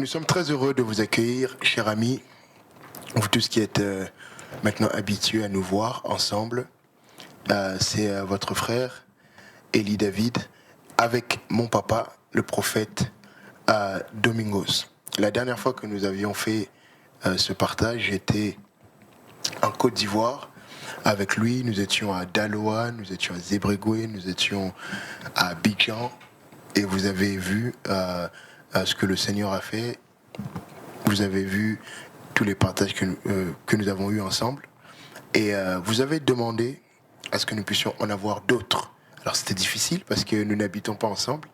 Nous sommes très heureux de vous accueillir, chers amis, vous tous qui êtes maintenant habitués à nous voir ensemble. C'est votre frère, Eli David, avec mon papa, le prophète Domingos. La dernière fois que nous avions fait ce partage, j'étais en Côte d'Ivoire. Avec lui, nous étions à Daloa, nous étions à Zébrégoué, nous étions à Abidjan. Et vous avez vu ce que le Seigneur a fait. Vous avez vu tous les partages que nous avons eus ensemble. Et vous avez demandé à ce que nous puissions en avoir d'autres. Alors c'était difficile parce que nous n'habitons pas ensemble.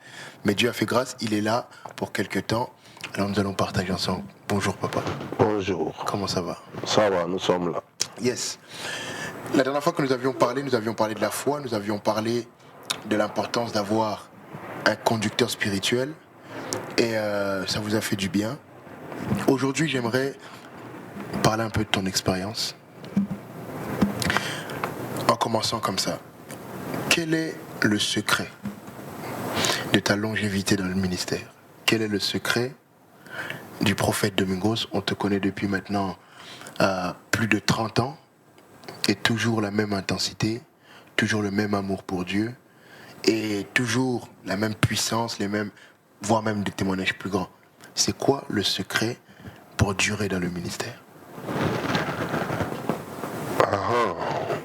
Mais Dieu a fait grâce, il est là pour quelque temps. Alors nous allons partager ensemble. Bonjour papa. Bonjour. Comment ça va? Ça va, nous sommes là. Yes. La dernière fois que nous avions parlé de la foi, nous avions parlé de l'importance d'avoir un conducteur spirituel. Et ça vous a fait du bien. Aujourd'hui, j'aimerais parler un peu de ton expérience. En commençant comme ça. Quel est le secret de ta longévité dans le ministère? Quel est le secret du prophète Domingos? On te connaît depuis maintenant plus de 30 ans et toujours la même intensité, toujours le même amour pour Dieu et toujours la même puissance, voire même des témoignages plus grands. C'est quoi le secret pour durer dans le ministère?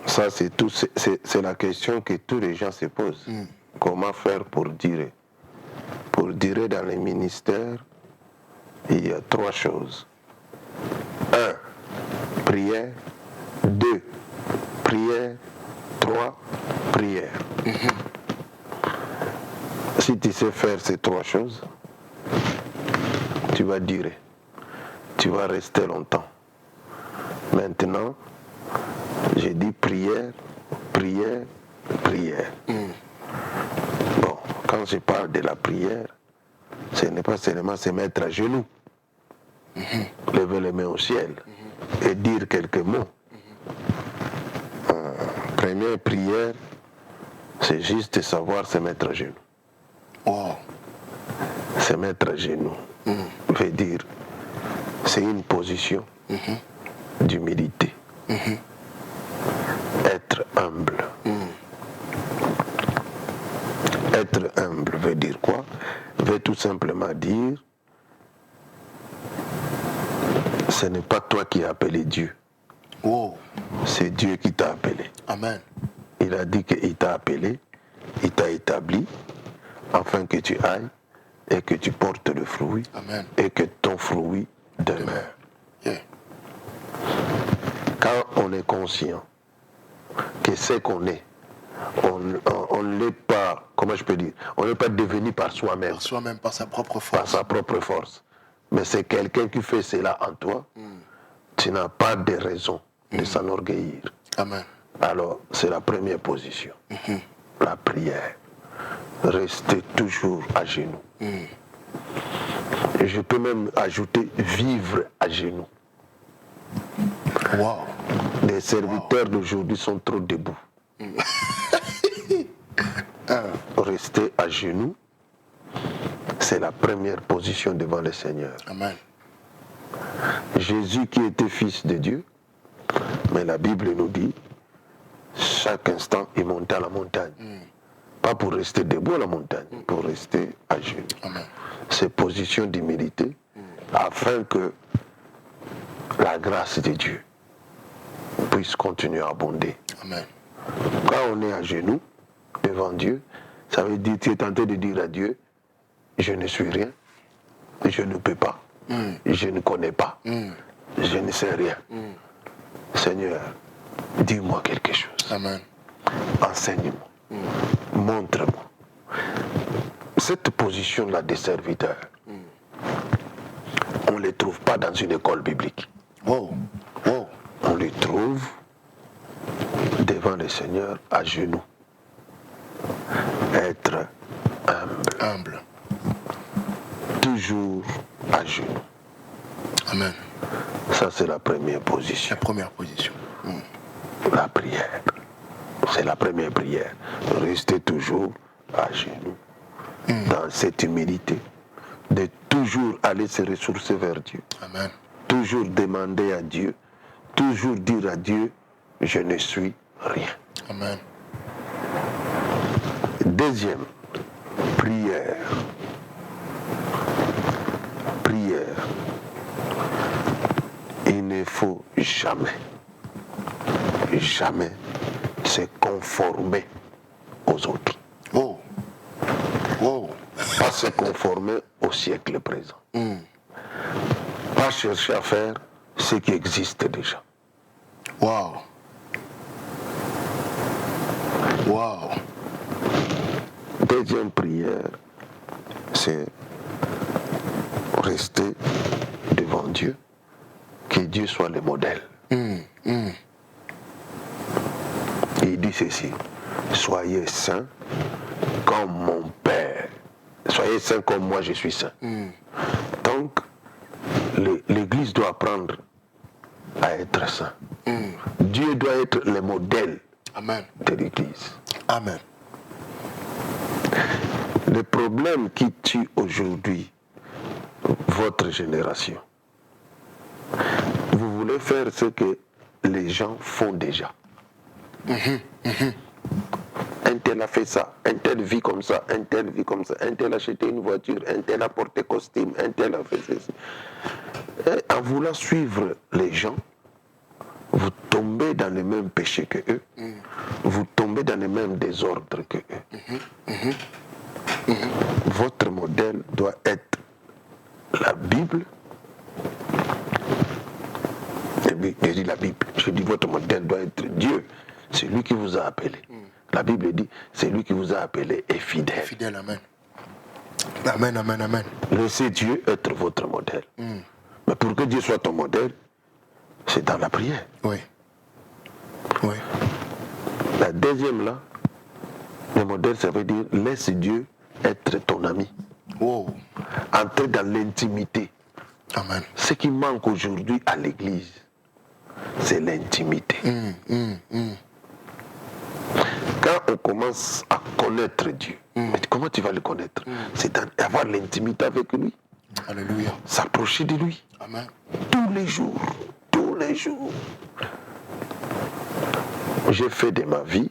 Ça, c'est la question que tous les gens se posent. Comment faire pour durer? Pour durer dans le ministère, il y a 3 choses. 1, prière. 2, prière. 3, prière. Si tu sais faire ces 3 choses, tu vas durer. Tu vas rester longtemps. Maintenant, j'ai dit prière, prière, prière. Bon, quand je parle de la prière, ce n'est pas seulement se mettre à genoux, lever les mains au ciel et dire quelques mots. Première prière, c'est juste de savoir se mettre à genoux. Wow. Se mettre à genoux veut dire, c'est une position d'humilité. Être humble. Être humble veut dire quoi? Veut tout simplement dire, ce n'est pas toi qui as appelé Dieu. Wow. C'est Dieu qui t'a appelé. Amen. Il a dit qu'il t'a appelé, il t'a établi, afin que tu ailles et que tu portes le fruit. Amen. Et que ton fruit demeure. Yeah. Quand on est conscient que ce qu'on est, on ne l'est pas, comment je peux dire, on n'est pas devenu par soi-même. Par soi-même, par sa propre Par force. sa propre force. Mais c'est quelqu'un qui fait cela en toi. Tu n'as pas de raison de s'enorgueillir. Amen. Alors, c'est la première position. La prière. Rester toujours à genoux. Et je peux même ajouter vivre à genoux. Wow. Les serviteurs d'aujourd'hui sont trop debout. Rester à genoux, c'est la première position devant le Seigneur. Amen. Jésus qui était fils de Dieu, mais la Bible nous dit, chaque instant, il montait à la montagne. Pas pour rester debout à la montagne, pour rester à genoux. Amen. C'est position d'humilité, afin que la grâce de Dieu puisse continuer à abonder. Amen. Quand on est à genoux devant Dieu, ça veut dire que tu es tenté de dire à Dieu, je ne suis rien, je ne peux pas, je ne connais pas, je ne sais rien. Seigneur, dis-moi quelque chose. Amen. Enseigne-moi, montre-moi. Cette position-là des serviteurs, on ne les trouve pas dans une école biblique. Wow. Wow. On les trouve devant le Seigneur à genoux. Être humble. Humble. Toujours à genoux. Amen. Ça, c'est la première position. La première position. La prière. C'est la première prière. Rester toujours à genoux. Dans cette humilité. De toujours aller se ressourcer vers Dieu. Amen. Toujours demander à Dieu. Toujours dire à Dieu, je ne suis rien. Amen. Deuxième, prière. Prière. Il ne faut jamais se conformer aux autres. Oh. Oh. Pas se conformer au siècle présent. Pas chercher à faire ce qui existe déjà. Wow. Wow. Deuxième prière, c'est rester devant Dieu, que Dieu soit le modèle. Il dit ceci, soyez saints comme mon Père. Soyez saints comme moi je suis saint. Donc, l'Église doit apprendre à être saint. Dieu doit être le modèle Amen. de l'Église. Amen. Le problème qui tue aujourd'hui votre génération, vous voulez faire ce que les gens font déjà. Un tel a fait ça, un tel vit comme ça, un tel vit comme ça, un tel a acheté une voiture, un tel a porté costume, un tel a fait ceci. Et en voulant suivre les gens, vous tombez dans le même péché que eux, vous tombez dans le même désordre que eux. Votre modèle doit être la Bible. Je dis la Bible, je dis votre modèle doit être Dieu. C'est lui qui vous a appelé. La Bible dit, c'est lui qui vous a appelé est fidèle. Fidèle, amen. Amen, amen, amen. Laissez Dieu être votre modèle. Mais pour que Dieu soit ton modèle, c'est dans la prière. Oui. Oui. La deuxième là, le modèle, ça veut dire laisse Dieu être ton ami. Wow. Entrer dans l'intimité. Amen. Ce qui manque aujourd'hui à l'église, c'est l'intimité. Quand on commence à connaître Dieu, mais comment tu vas le connaître? C'est d'avoir l'intimité avec lui, Alléluia. s'approcher de lui Amen. tous les jours. Tous les jours. J'ai fait de ma vie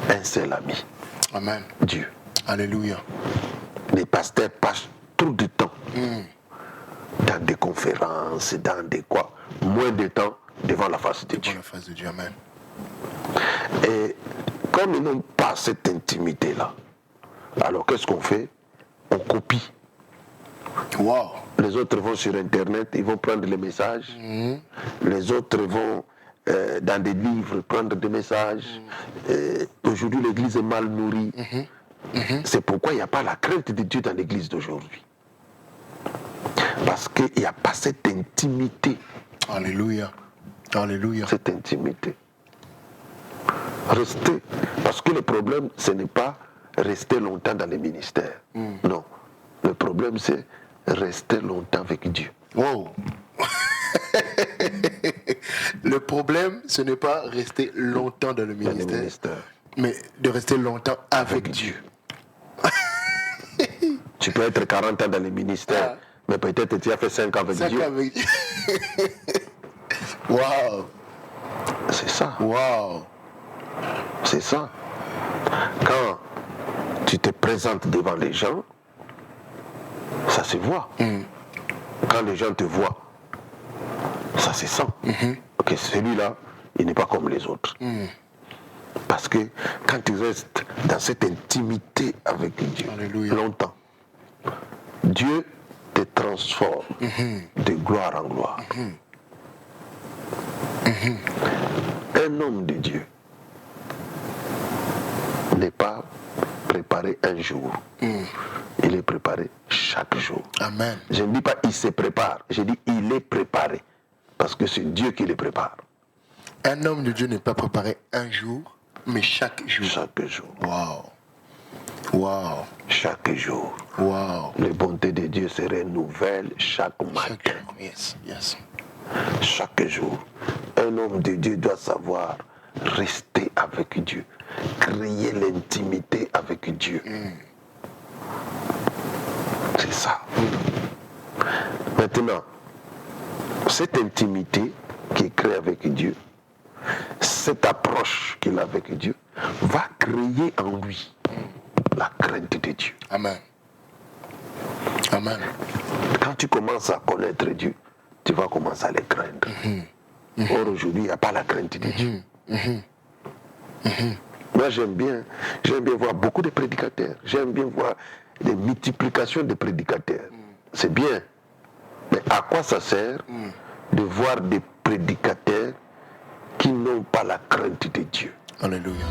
un seul ami, Amen. Dieu. Alléluia. Les pasteurs passent tout le temps dans des conférences, dans des quoi, moins de temps devant la face de Pour Dieu. la face de Dieu, amen. Et comme ils n'ont pas cette intimité-là, alors qu'est-ce qu'on fait? On copie. Wow. Les autres vont sur Internet, ils vont prendre les messages. Les autres vont dans des livres prendre des messages. Aujourd'hui, l'église est mal nourrie. C'est pourquoi il n'y a pas la crainte de Dieu dans l'église d'aujourd'hui. Parce qu'il n'y a pas cette intimité. Alléluia. Alléluia. Cette intimité. Rester. Parce que le problème, ce n'est pas rester longtemps dans les ministères. Non. Le problème, c'est rester longtemps avec Dieu. Wow. Le problème, ce n'est pas rester longtemps dans le Dans les ministère, ministères. mais de rester longtemps avec Avec Dieu. Tu peux être 40 ans dans les ministères, mais peut-être tu as fait 5 ans avec Ça Dieu. qu'avec Dieu. Wow. C'est ça. Wow. C'est ça. Quand tu te présentes devant les gens, ça se voit. Quand les gens te voient, ça se sent. Que celui-là, il n'est pas comme les autres. Parce que quand tu restes dans cette intimité avec Dieu, Alléluia. longtemps, Dieu te transforme de gloire en gloire. Un homme de Dieu n'est pas préparé un jour. Il est préparé chaque jour. Amen. Je ne dis pas il se prépare, je dis il est préparé. Parce que c'est Dieu qui le prépare. Un homme de Dieu n'est pas préparé un jour, mais chaque jour. Chaque jour. Wow. Wow. Chaque jour. Wow. Les bontés de Dieu se renouvellent chaque Chaque matin. jour. Yes. Yes. Chaque jour. Un homme de Dieu doit savoir rester avec Dieu. Créer l'intimité avec Dieu. C'est ça. Maintenant, cette intimité qui est créée avec Dieu, cette approche qu'il a avec Dieu, va créer en lui la crainte de Dieu. Amen. Amen. Quand tu commences à connaître Dieu, tu vas commencer à les craindre. Or, aujourd'hui, il n'y a pas la crainte de Dieu. Moi, j'aime bien voir beaucoup de prédicateurs. J'aime bien voir des multiplications de prédicateurs. C'est bien. Mais à quoi ça sert de voir des prédicateurs qui n'ont pas la crainte de Dieu? Alléluia.